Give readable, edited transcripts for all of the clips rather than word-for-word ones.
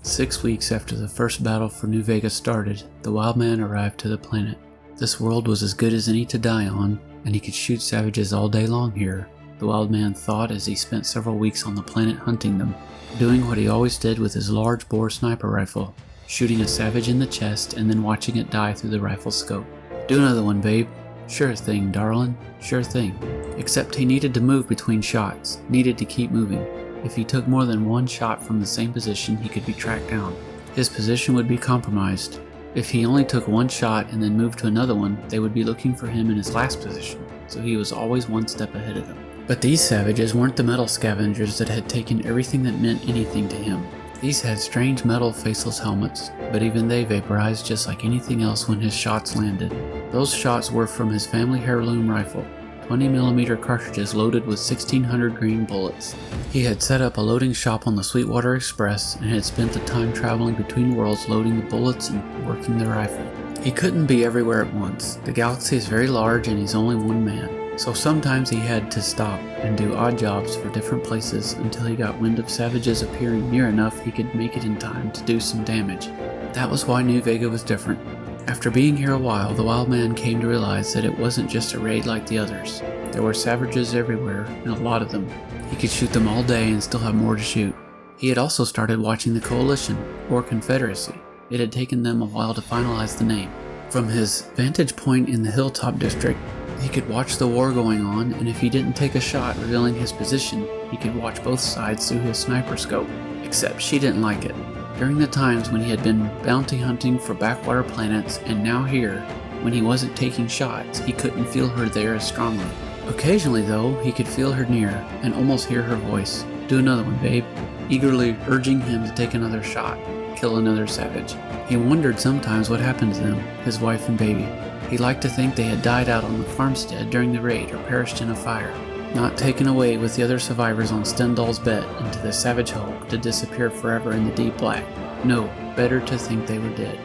6 weeks after the first battle for New Vega started, the Wildman arrived to the planet. This world was as good as any to die on, and he could shoot savages all day long here, the Wildman thought as he spent several weeks on the planet hunting them, doing what he always did with his large bore sniper rifle, shooting a savage in the chest and then watching it die through the rifle scope. "Do another one, babe." "Sure thing, darling, sure thing." Except he needed to move between shots, needed to keep moving. If he took more than one shot from the same position, he could be tracked down. His position would be compromised. If he only took one shot and then moved to another one, they would be looking for him in his last position, so he was always one step ahead of them. But these savages weren't the metal scavengers that had taken everything that meant anything to him. These had strange metal faceless helmets, but even they vaporized just like anything else when his shots landed. Those shots were from his family heirloom rifle, 20mm cartridges loaded with 1600 green bullets. He had set up a loading shop on the Sweetwater Express and had spent the time traveling between worlds loading the bullets and working the rifle. He couldn't be everywhere at once. The galaxy is very large and he's only one man, so sometimes he had to stop and do odd jobs for different places until he got wind of savages appearing near enough he could make it in time to do some damage. That was why New Vega was different. After being here a while, the Wildman came to realize that it wasn't just a raid like the others. There were savages everywhere, and a lot of them. He could shoot them all day and still have more to shoot. He had also started watching the Coalition, or Confederacy. It had taken them a while to finalize the name. From his vantage point in the Hilltop District, he could watch the war going on, and if he didn't take a shot revealing his position, he could watch both sides through his sniper scope. Except she didn't like it. During the times when he had been bounty hunting for backwater planets, and now here, when he wasn't taking shots, he couldn't feel her there as strongly. Occasionally though, he could feel her near, and almost hear her voice. "Do another one, babe," eagerly urging him to take another shot, kill another savage. He wondered sometimes what happened to them, his wife and baby. He liked to think they had died out on the farmstead during the raid or perished in a fire, not taken away with the other survivors on Stendhal's bed into the savage hulk to disappear forever in the deep black. No, better to think they were dead.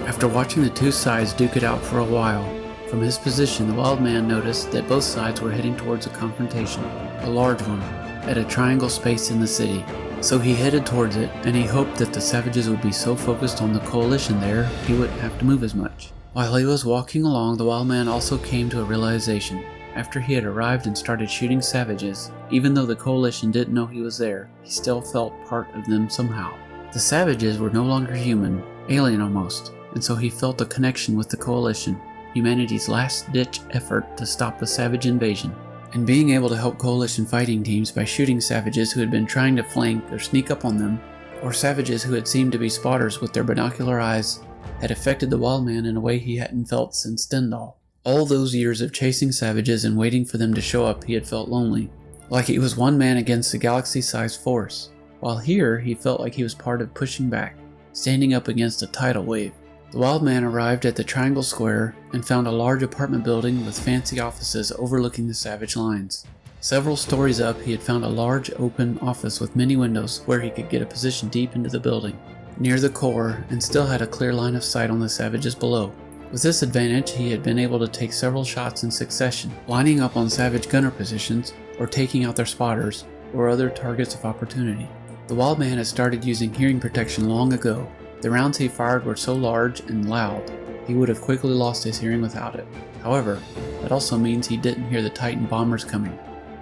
After watching the two sides duke it out for a while, from his position the Wildman noticed that both sides were heading towards a confrontation, a large one, at a triangle space in the city. So he headed towards it, and he hoped that the savages would be so focused on the Coalition there, he wouldn't have to move as much. While he was walking along, the Wildman also came to a realization. After he had arrived and started shooting savages, even though the Coalition didn't know he was there, he still felt part of them somehow. The savages were no longer human, alien almost, and so he felt a connection with the Coalition, humanity's last-ditch effort to stop the savage invasion. And being able to help Coalition fighting teams by shooting savages who had been trying to flank or sneak up on them, or savages who had seemed to be spotters with their binocular eyes, had affected the Wildman in a way he hadn't felt since Stendhal. All those years of chasing savages and waiting for them to show up, he had felt lonely, like he was one man against a galaxy-sized force, while here he felt like he was part of pushing back, standing up against a tidal wave. The Wildman arrived at the Triangle Square and found a large apartment building with fancy offices overlooking the savage lines. Several stories up, he had found a large open office with many windows where he could get a position deep into the building, near the core, and still had a clear line of sight on the savages below. With this advantage, he had been able to take several shots in succession, lining up on savage gunner positions, or taking out their spotters, or other targets of opportunity. The Wildman had started using hearing protection long ago. The rounds he fired were so large and loud, he would have quickly lost his hearing without it. However, that also means he didn't hear the Titan bombers coming.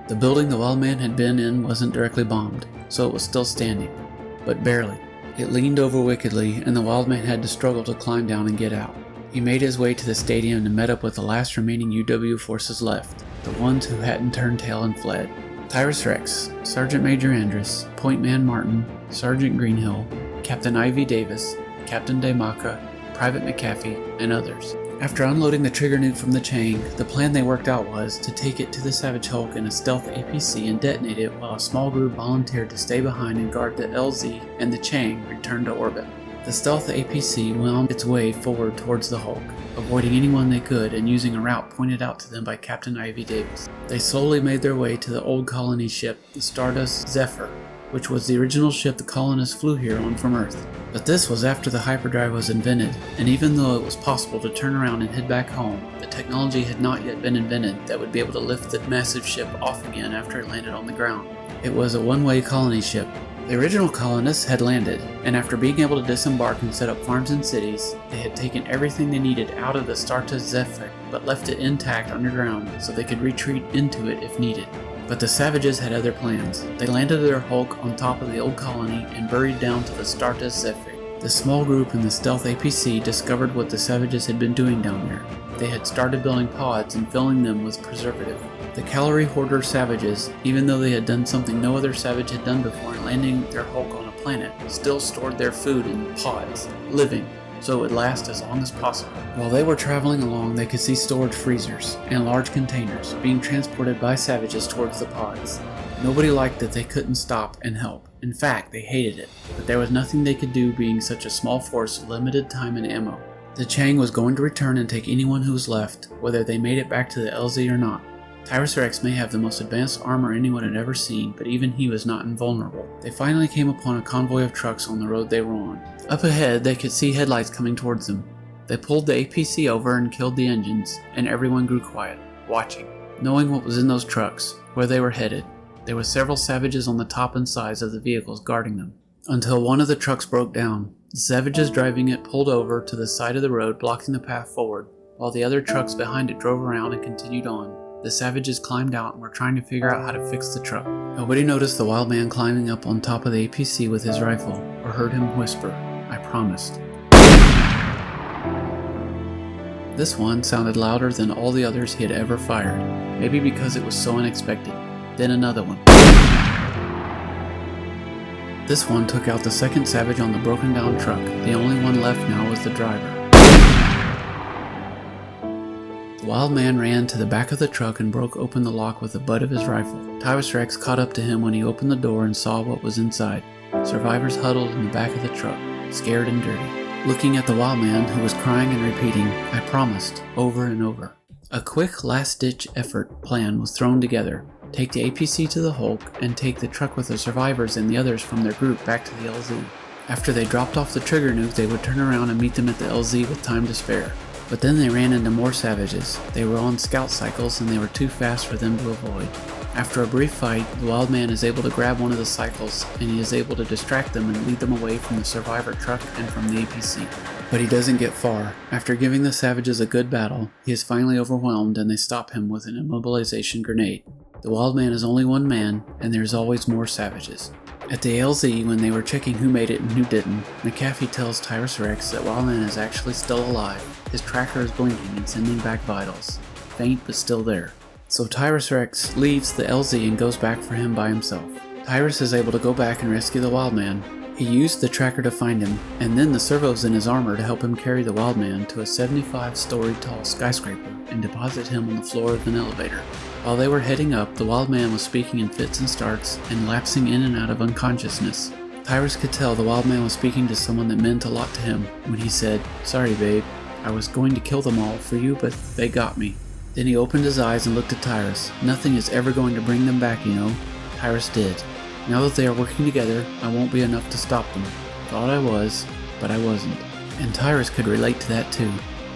The building the Wildman had been in wasn't directly bombed, so it was still standing, but barely. It leaned over wickedly, and the Wildman had to struggle to climb down and get out. He made his way to the stadium and met up with the last remaining UW forces left, the ones who hadn't turned tail and fled. Tyrus Rex, Sergeant Major Andrus, Point Man Martin, Sergeant Greenhill, Captain Ivy Davis, Captain Daymaca, Private McAfee, and others. After unloading the trigger nuke from the Chang, the plan they worked out was to take it to the Savage Hulk in a stealth APC and detonate it while a small group volunteered to stay behind and guard the LZ and the Chang returned to orbit. The stealth APC wound its way forward towards the Hulk, avoiding anyone they could and using a route pointed out to them by Captain Ivy Davis. They slowly made their way to the old colony ship, the Stardust Zephyr, which was the original ship the colonists flew here on from Earth. But this was after the hyperdrive was invented, and even though it was possible to turn around and head back home, the technology had not yet been invented that would be able to lift the massive ship off again after it landed on the ground. It was a one-way colony ship, The original colonists had landed, and after being able to disembark and set up farms and cities, they had taken everything they needed out of the Starta Zephyr, but left it intact underground so they could retreat into it if needed. But the savages had other plans. They landed their hulk on top of the old colony and buried down to the Starta Zephyr. The small group in the stealth APC discovered what the savages had been doing down there. They had started building pods and filling them with preservative. The calorie hoarder savages, even though they had done something no other savage had done before in landing their hulk on a planet, still stored their food in pods, living, so it would last as long as possible. While they were traveling along, they could see storage freezers and large containers being transported by savages towards the pods. Nobody liked that they couldn't stop and help. In fact, they hated it, but there was nothing they could do being such a small force with limited time and ammo. The Chang was going to return and take anyone who was left, whether they made it back to the LZ or not. Tyrus Rex may have the most advanced armor anyone had ever seen, but even he was not invulnerable. They finally came upon a convoy of trucks on the road they were on. Up ahead, they could see headlights coming towards them. They pulled the APC over and killed the engines, and everyone grew quiet, watching, knowing what was in those trucks, where they were headed. There were several savages on the top and sides of the vehicles guarding them, until one of the trucks broke down. The savages driving it pulled over to the side of the road, blocking the path forward, while the other trucks behind it drove around and continued on. The savages climbed out and were trying to figure out how to fix the truck. Nobody noticed the wild man climbing up on top of the APC with his rifle, or heard him whisper, "I promised." This one sounded louder than all the others he had ever fired, maybe because it was so unexpected. Then another one. This one took out the second savage on the broken down truck. The only one left now was the driver. The wild man ran to the back of the truck and broke open the lock with the butt of his rifle. Tyrus Rex caught up to him when he opened the door and saw what was inside. Survivors huddled in the back of the truck, scared and dirty, looking at the wild man who was crying and repeating, "I promised," over and over. A quick last-ditch effort plan was thrown together. Take the APC to the Hulk and take the truck with the survivors and the others from their group back to the LZ. After they dropped off the trigger nuke, they would turn around and meet them at the LZ with time to spare. But then they ran into more savages. They were on scout cycles and they were too fast for them to avoid. After a brief fight, the wild man is able to grab one of the cycles and he is able to distract them and lead them away from the survivor truck and from the APC. But he doesn't get far. After giving the savages a good battle, he is finally overwhelmed and they stop him with an immobilization grenade. The wild man is only one man, and there's always more savages. At the LZ, when they were checking who made it and who didn't, McAfee tells Tyrus Rex that Wildman is actually still alive. His tracker is blinking and sending back vitals. Faint, but still there. So Tyrus Rex leaves the LZ and goes back for him by himself. Tyrus is able to go back and rescue the wild man. He used the tracker to find him, and then the servos in his armor to help him carry the wild man to a 75-story tall skyscraper and deposit him on the floor of an elevator. While they were heading up, the wild man was speaking in fits and starts and lapsing in and out of unconsciousness. Tyrus could tell the wild man was speaking to someone that meant a lot to him when he said, "Sorry, babe. I was going to kill them all for you, but they got me." Then he opened his eyes and looked at Tyrus. Nothing is ever going to bring them back, you know. Tyrus did. Now that they are working together, I won't be enough to stop them. Thought I was, but I wasn't. And Tyrus could relate to that too.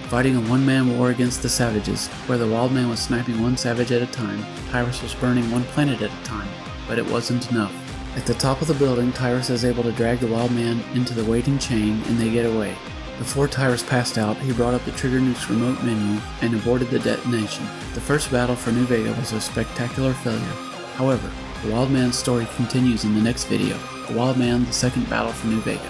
Fighting a one-man war against the savages, where the wild man was sniping one savage at a time, Tyrus was burning one planet at a time, but it wasn't enough. At the top of the building, Tyrus is able to drag the wild man into the waiting chain and they get away. Before Tyrus passed out, he brought up the Trigger Nuke's remote menu and aborted the detonation. The first battle for New Vega was a spectacular failure. However, the Wild Man's story continues in the next video, The Wild Man, the Second Battle for New Vega.